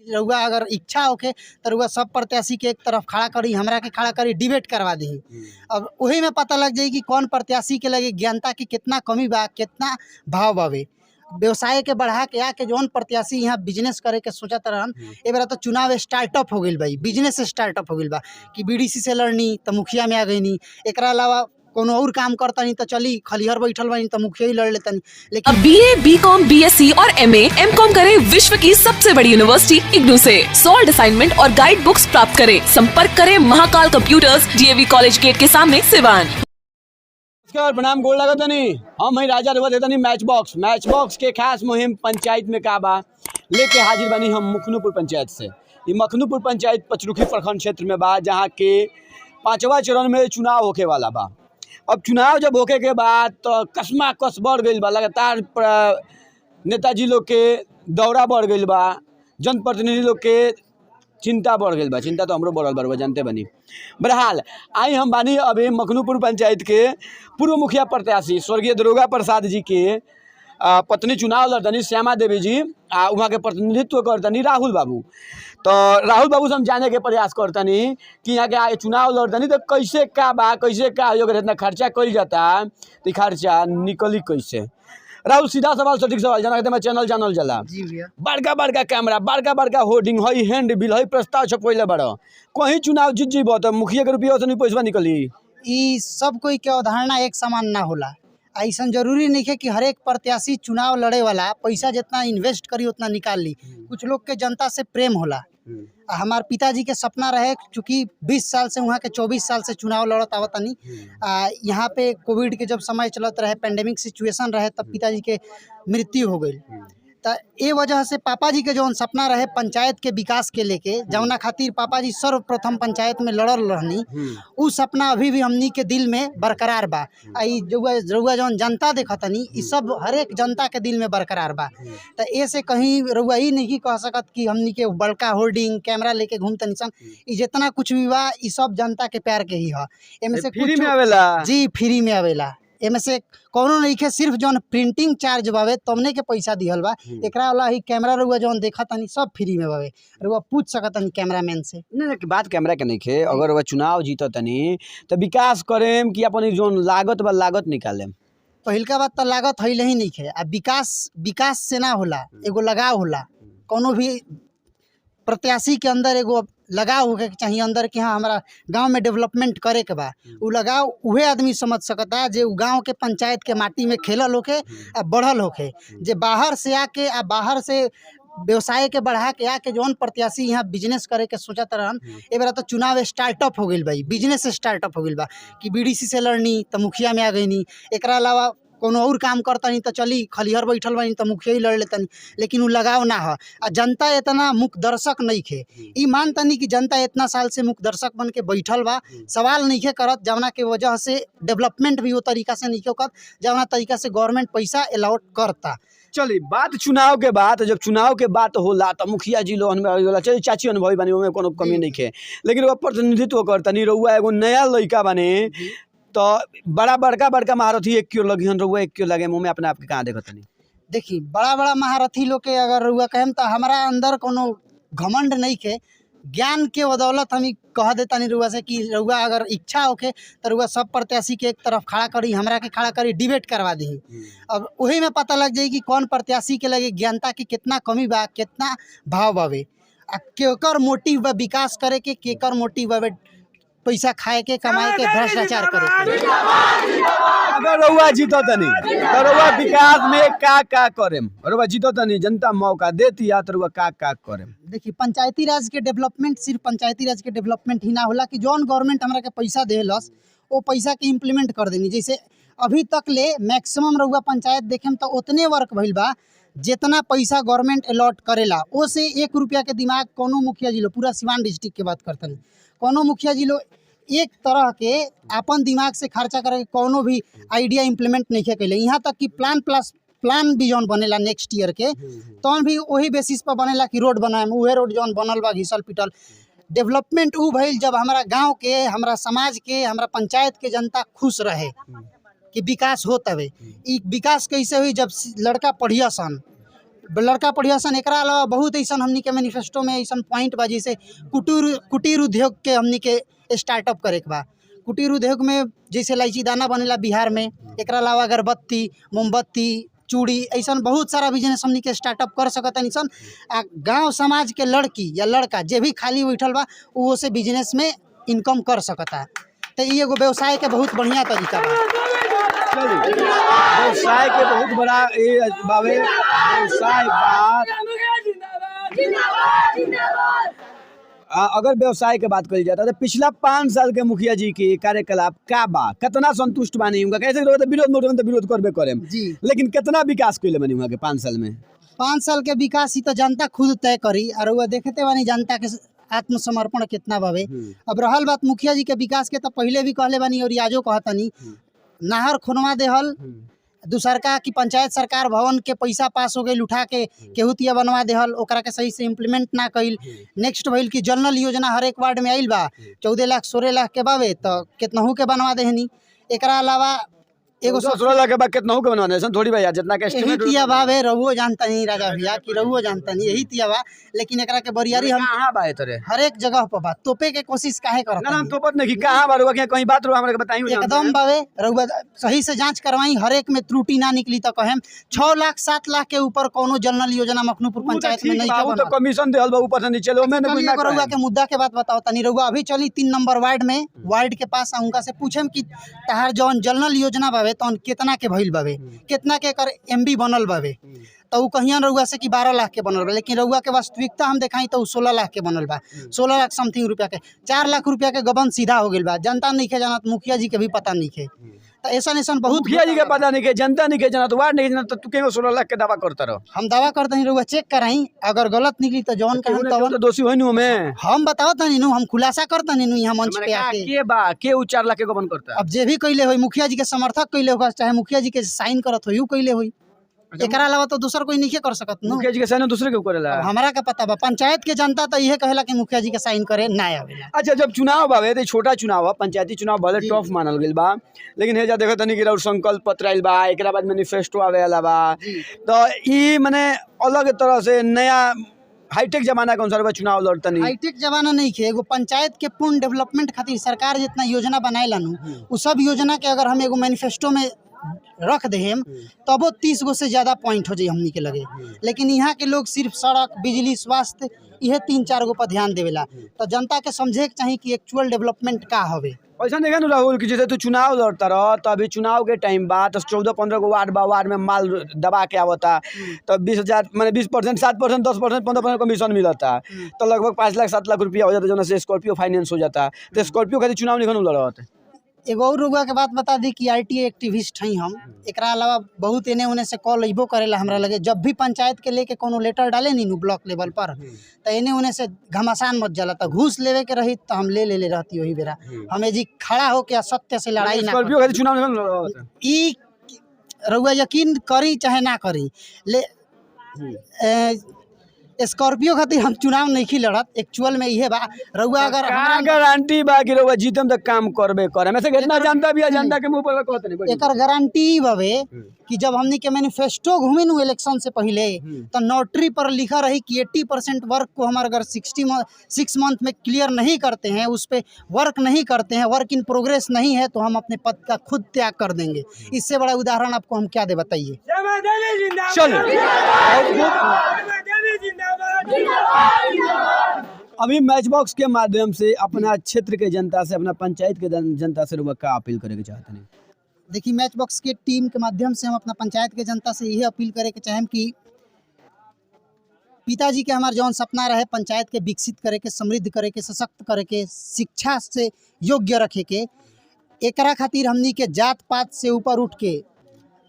रउआ अगर इच्छा होके तो रउआ सब प्रत्याशी के एक तरफ खड़ा करी, हमरा के खड़ा करी, डिबेट करवा दी। अब वही में पता लग जाई कि कौन प्रत्याशी के लगे ज्ञानता की कितना कमी बा, कितना भाव बावे। व्यवसाय के बढ़ा के आके जौन प्रत्याशी यहाँ बिजनेस करे के सोचत रहन, ए बेरा तो चुनाव स्टार्टअप हो गइल बा, बिजनेस स्टार्टअप हो गइल बा कि बीडीसी से लड़नी तो मुखिया में आ गईनी, एकरा अलावा कोनो और काम करतनी तो चली खलिहर बैठल बानी तो मुखिया ही लड़ लेतनी। लेकिन अब बीए, बीकॉम, बीएससी और एमए, एमकॉम करें विश्व की सबसे बड़ी यूनिवर्सिटी इग्नू से। सॉल्ड असाइनमेंट और गाइड बुक्स प्राप्त करें। संपर्क करें Mahakal computers, DAV college gate के सामने, सिवान। नमस्कार, प्रणाम, गोड़ लगत तनी। हम ही राजा रवा देतनी मैच बॉक्स के खास मुहिम पंचायत में का बा लेके हाजिर बनी हम मखनूपुर पंचायत से। ये मखनूपुर पंचायत पचरुखी प्रखंड क्षेत्र में बा, जहाँ के 5वां चरण में चुनाव होके वाला बा। अब चुनाव जब होके के बाद तो कसमा कस बढ़ गई बा, लगातार नेताजी लोग के दौरा बढ़ गई बा, जनप्रतिनिधि लोग के चिंता बढ़ गई बा। चिंता तो हमरो बढ़ल बा, जानते बनी। बहरहाल आई हम बानी अभी मखनूपुर पंचायत के पूर्व मुखिया प्रत्याशी स्वर्गीय दरोगा प्रसाद जी के पत्नी चुनाव लड़तनी श्यामा देवी जी, वहाँ के प्रतिनिधित्व करतनी राहुल बाबू। तो राहुल बाबू से हम जाने के प्रयास करतनी कि यहाँ के चुनाव लड़तनी तो कैसे का बा, कैसे का अगर इतना खर्चा कल जाता तो खर्चा निकली कैसे। राहुल, सीधा सवाल सटीक सवाल, जाना मैं चैनल जानल जला जी भैया, बड़का बड़का कैमरा, बड़का बड़का होर्डिंग, हई हैंड बिल, हई प्रस्ताव छपैले बड़, कहीं चुनाव जीत जीब तो मुखिया के रुपया से पैसा निकली। ई सब कोई के अवधारणा एक समान ना होला। ऐसा जरूरी नहीं है कि हर एक प्रत्याशी चुनाव लड़े वाला पैसा जितना इन्वेस्ट करी उतना निकाल ली। कुछ लोग के जनता से प्रेम होला। हमारे पिताजी के सपना रहे, चूँकि 20 साल से वहाँ के 24 साल से चुनाव लड़त आवतनी। यहाँ पे कोविड के जब समय चलत रहे, पेंडेमिक सिचुएशन रहे, तब पिताजी के मृत्यु हो गई। तो ये वजह से पापा जी के जौन सपना रहे पंचायत के विकास के लेके, जौना खातिर पापा जी सर्वप्रथम पंचायत में लड़ल रहनी, उ सपना अभी भी हमनी के दिल में बरकरार बा। आई रउआ जौन जनता देखतनी, ई सब हर एक जनता के दिल में बरकरार बा। तो ऐसे कहीं रउआ ही नहीं कह सकत कि हमनी के बड़का होर्डिंग कैमरा लेके घूमतनी सन। ई जितना कुछ भी बा, ई सब जनता के प्यार के ही है। एमे से फ्री में आवेला जी, फ्री में आवेला। एमे से कोनो नहीं के, सिर्फ जौन प्रिंटिंग चार्ज बावे तमने के पैसा दिहल बा। एकरा वाला ही कैमरा रउआ जौन देखा तनी सब फ्री में बावे। रउआ पूछ सकतनी कैमरामैन से। नहीं, बात कैमरा के नहीं खे। अगर वह चुनाव जीत तनी तो विकास करेम कि अपन जौन लागत बा लागत निकालेम। पहिलका बात तो लागत हइले ही नहीं खे। आ विकास से ना होला, एगो लगाव होला। कोनो भी प्रत्याशी के अंदर एगो लगाव होके चाहिए अंदर कि हाँ हमारा गांव में डेवलपमेंट करे के बा। उ लगाव उहे आदमी समझ सकता जे उ गांव के पंचायत के माटी में खेलल होके आ बढ़ल होके। जे बाहर से आके बाहर से व्यवसाय के बढ़ा के आके जौन प्रत्याशी यहाँ बिजनेस करे के सोचत रहन, ए बेरा तो चुनाव स्टार्टअप हो गइल बा, बिजनेस स्टार्टअप हो गइल बा कि बीडीसी से लड़नी तो मुखिया में आ गईनी, एकरा अलावा कोनो और काम करतनी तो चली खलिहर बैठल बानी तो मुखिया ही लड़ लेतनी। लेकिन उ लगाव ना है। आ जनता इतना मुख दर्शक नहीं खे। ई मानतनी कि जनता इतना साल से मुख दर्शक बन के बैठल बा, सवाल नहीं खे करत, जवना के वजह से डेवलपमेंट भी वो तरीका से नहीं करत जवना तरीका से गवर्नमेंट पैसा अलॉट करता। चली बात चुनाव के बाद, जब चुनाव के बात होला तो मुखिया जी लोग होला, चलिए चाची अनुभवी बनी, ओमे कोनो कमी नहीं खे। लेकिन वो प्रतिनिधित्व करतनी, रउआ एगो नया लड़का बने तो बड़ा बड़का महारथी 1 किलो लगी हन, रउआ 1 किलो लगे, मुँह में अपने आप के कहाँ देखतनी। देखी बड़ा महारथी लोग के अगर रउआ कहेम तो हमारा अंदर कोनो घमंड नहीं के। ज्ञान के बदौलत हम कह देतानी रउआ से कि रउआ अगर इच्छा होके तो रउआ सब प्रत्याशी के एक तरफ खड़ा करी, हमरा के खड़ा करी, डिबेट करवा दी। अब वही में पता लग जाई कि कौन प्रत्याशी के लगे ज्ञानता की कितना कमी बा, कितना भाव बावे, आ केकर मोटिव बा विकास करे के, केकर मोटिव बावे पैसा खाए के, कमाए के, भ्रष्टाचार करे के। अगर रउआ जीतो तनी तो रउआ विकास में का करेम? रउआ जीतो तनी, जनता मौका देती या तो रउआ का करेम? देखिए, पंचायती राज के डेवलपमेंट सिर्फ पंचायती राज के डेवलपमेंट ही ना होला कि जौन गवर्नमेंट हमरा के पैसा देलस वो पैसा के इम्प्लीमेंट कर देनी। जैसे अभी तक ले मैक्सिमम रउआ पंचायत देखेम तो उतने वर्क भइल बा जितना पैसा गवर्नमेंट अलॉट करेला, वो से 1 रुपया के दिमाग कोनो मुखिया जी लोग, पूरा सिवान डिस्ट्रिक्ट के बात करतनी, कोनो मुखिया जी लोग एक तरह के अपन दिमाग से खर्चा करे कोनो भी आइडिया इम्प्लीमेंट नहीं कैले। यहाँ तक कि प्लान भी जौन बनेला नेक्स्ट ईयर के तो भी वही बेसिस पर बनेला कि रोड बनाए, उहे रोड जौन बनल बा घिसल पिटल। डेवलपमेंट उ भइल जब हमारा गांव के, हमारा समाज के, हमारा पंचायत के जनता खुश रहे कि विकास होत हवे। ई विकास कैसे हुई? जब लड़का पढ़िया सन, लड़का पढ़िया सन। एकरा अलावा बहुत ऐसा हमनी के मैनिफेस्टो में ऐसा पॉइंट बा जैसे कुटीर उद्योग के हमनी के स्टार्टअप करे के बा। कुटीर उद्योग में जैसे इलायची दाना बनेला बिहार में, एकरा अलावा अगरबत्ती, मोमबत्ती, चूड़ी, ऐसा बहुत सारा बिजनेस हमनी के स्टार्टअप कर सकतनी सन। आ गाँव समाज के लड़की या लड़का जे भी खाली बैठल बा वो से बिजनेस में इनकम कर सकता। तो ये एगो व्यवसाय के बहुत बढ़िया तरीका बा। व्यवसाय के बहुत बड़ा ये बावे व्यवसाय बात। अगर व्यवसाय के बात करी जाता तो पिछला 5 साल के मुखिया जी के कार्यकलाप का बा, कितना संतुष्ट बानी हुआ? कैसे विरोध में तो विरोध करबे करे जी, लेकिन कितना विकास कैले बनी हुआ के 5 साल में? 5 साल के विकास ही तो जनता खुद तय करी। और वो देखते बानी जनता के आत्मसमर्पण कितना बावे। अब रहल बात मुखिया जी के विकास के, तो पहले भी कहले बानी और आजो कहतनी, नहर खुनवा देहल, दूसरका की पंचायत सरकार भवन के पैसा पास हो गई उठा के केहुतिया बनवा देहल, ओकरा के सही से इम्प्लीमेंट ना कइल। नेक्स्ट भइल कि जल नल योजना हर एक वार्ड में आइल बा, 14 लाख 16 लाख के बावे तो कितनहू के बनवा देहनी। एकरा अलावा एगो 16 लाख के बाद कितना के बनवाने ऐसा थोड़ी भैया, जितना के यही एस्टीमेट तिया बावे, रहुओ जानता नहीं राजा भैया कि रहुओ जानता नहीं, यही तिया बा। लेकिन एकरा के बरियारी हम कहां बा तोरे हर एक जगह पर बा तोपे के कोशिश काहे करत? ना हम तो पत नहीं कहां बा रुआ के कहीं बात रो हमरा के बताइयो। एकदम बावे रहुआ सही से जांच करवाई, हर एक में त्रुटि ना निकली तो कहेम 6 लाख 7 लाख के ऊपर कोनो जल नल योजना मखनूपुर पंचायत में नहीं के तो कमीशन देहल बा ऊपर से नीचे लो। मैंने कुछ ना रहुआ के मुद्दा के बात बताओ तनी। रहुआ अभी चली 3 नंबर वार्ड में, वार्ड के पास उनका से पूछम कि तहार जौन जल नल योजना बावे तौन कितना के भइल बावे, कितना के एकर एमबी बनल बावे, तो उ कहिया रहुआ से कि 12 लाख के बनल बा। लेकिन रहुआ के वास्तविकता हम देखाई तो 16 लाख के बनल बा, 16 लाख समथिंग रुपया के। 4 लाख रुपया के गबन सीधा हो गइल बा। जनता नहीं के जानत, मुखिया जी के भी पता नहीं के। तो ऐसा बहुत मुखिया जी के पता नहीं के, जनता नहीं के जानत, वार्ड नहीं जानत, तो तू केगो 16 लाख के दावा करता रहो? हम दावा करते नहीं, रहुआ चेक कराई, अगर गलत निकली तो जौन कहन तो दोषी होई नु में हम बताओ तनी नु, हम खुलासा करता नहीं नु यहाँ मंच पे आके। के बा के उ 4 लाख के गबन करता? अब जे भी कइले होई, मुखिया जी के समर्थक कइले होगा, चाहे मुखिया जी के साइन करत होई उ कइले होई। एकरा अलावा तो दूसर कोई नहीं कर सकत नु। मुखिया जी के साइन दूसरे के करेला? हमरा का पता बा, पंचायत के जनता तो इहे कहेला कि मुखिया जी के साइन करे ना आवेला। अच्छा, जब चुनाव बावे तो छोटा चुनाव है, पंचायती चुनाव भले टफ मानल गेल बा, लेकिन हे जा देखत तनी कि संकल्प पत्र आइल बा, एकरा बाद मैनिफेस्टो आवेला बा, तो ई माने अलग तरह से नया हाईटेक जमाना के अनुसार चुनाव लड़तनी। हाईटेक जमाना नहीं खे, एगो पंचायत के पूर्ण डेवलपमेंट खातिर सरकार जितना योजना बनाएला नु, उ सब योजना के अगर हम एगो मैनिफेस्टो में रख देम तबो 30 गो से ज्यादा पॉइंट हो जाए हमनी के लगे। लेकिन यहाँ के लोग सिर्फ सड़क, बिजली, स्वास्थ्य, यह 3-4 गो पर ध्यान देवेला। तो जनता के समझे के चाहिए कि एक्चुअल डेवलपमेंट का हवे। ऐसा देखा ना राहुल कि जैसे तू चुनाव लड़ता रह, तो अभी चुनाव के टाइम बा, तो 14-15 गो वार्ड बा, वार्ड में माल दबा के आवता, तो 20,000 माने 20%, 7%, 10%, 15% कमीशन मिलता, तो लगभग 5 लाख 7 लाख रुपया हो जाता, जो से स्कॉर्पियो फाइनेंस हो जाता। तो स्कॉर्पियो खातिर चुनाव नहीं लड़त। एगो और रुआ के बात बता दी कि आरटीए एक्टिविस्ट हई हम। एकरा अलावा बहुत एने ओने से कॉल अइबो करेला हमरा लगे। जब भी पंचायत के लेके कोनो लेटर डाले नी नु ब्लॉक लेवल पर, तो एने ओने से घमासान मच जाला। तो घूस लेवे के रही तो हम ले रहती वही बेरा। हमें जी खड़ा हो के सत्य से लड़ाई ना स्कॉर्पियो खातिर चुनाव नहीं लड़त। ई रउआ यकीन करी चाहे ना करी, ले स्कॉर्पियो खातिर हम चुनाव नहीं लड़त। एक्चुअल में इहे बा, रउआ अगर हमरा गारंटी बा कि रउआ जीतम त काम करबे करे। में से कितना जनता भी जनता के मुंह पर कहत नहीं। एकर गारंटी बवे कि जब हमनी के मैनिफेस्टो घूमे नु इलेक्शन से पहले, तो नोटरी पर लिखा रही कि 80% वर्क को हम अगर 6 मंथ में क्लियर नहीं करते हैं, उस पे वर्क नहीं करते हैं, वर्क इन प्रोग्रेस नहीं है, तो हम अपने पद का खुद त्याग कर देंगे। इससे बड़ा उदाहरण आपको हम क्या दे बताइए। चलो अभी मैच बॉक्स के माध्यम से अपना क्षेत्र के जनता से, अपना पंचायत के जनता से रुआ का अपील करे के चाहते हैं? देखिए, मैच बॉक्स के टीम के माध्यम से हम अपना पंचायत के जनता से यही अपील करे के चाहें कि पिताजी के हमारे जौन सपना रहे पंचायत के विकसित करे के, समृद्ध करे के, सशक्त करे के, शिक्षा से योग्य रखे के, एकरा खातिर हमनी के जात पात से ऊपर उठ के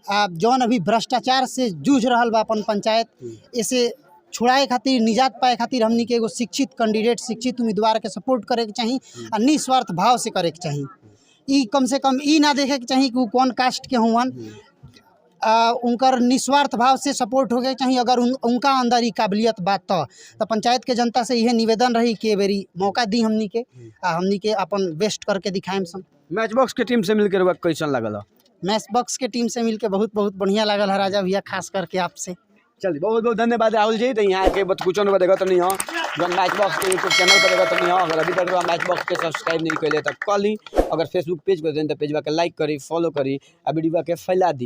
जौन अभी भ्रष्टाचार से जूझ रहा बा अपन पंचायत, इसे छुड़ाए खातिर, निजात पाए खातिर हमनी के एगो शिक्षित कैंडिडेट, शिक्षित उम्मीदवार के सपोर्ट करे के चाहिए और निस्वार्थ भाव से करे के चाहिए। ई कम से कम ई ना देखे के चाहिए कि वो कौन कास्ट के हुआ, उनकर निस्वार्थ भाव से सपोर्ट हो के चाहिए। अगर उनका अंदर ही काबिलियत बात तो पंचायत के जनता से यह निवेदन रही कि बेरी मौका दी हमनी के अपन बेस्ट करके दिखाएम सन। मैच बॉक्स के टीम से मिलकर कैसन लगल? मैच बॉक्स के टीम से मिलकर बहुत बहुत बढ़िया लगल है राजा भैया, खास करके आपसे। चलिए बहुत बहुत धन्यवाद राहुल जी। तो यहाँ के बत कुछ देखा तो नहीं हो जो मैच बॉक्स के यूट्यूब चैनल पर देखा तो नहीं हो। अगर अभी तक मैच बॉक्स के सब्सक्राइब नहीं कैले तो कर ली। अगर फेसबुक पेज पर तो पेजवा के लाइक करी, फॉलो करी, आ वीडियो के फैला दी।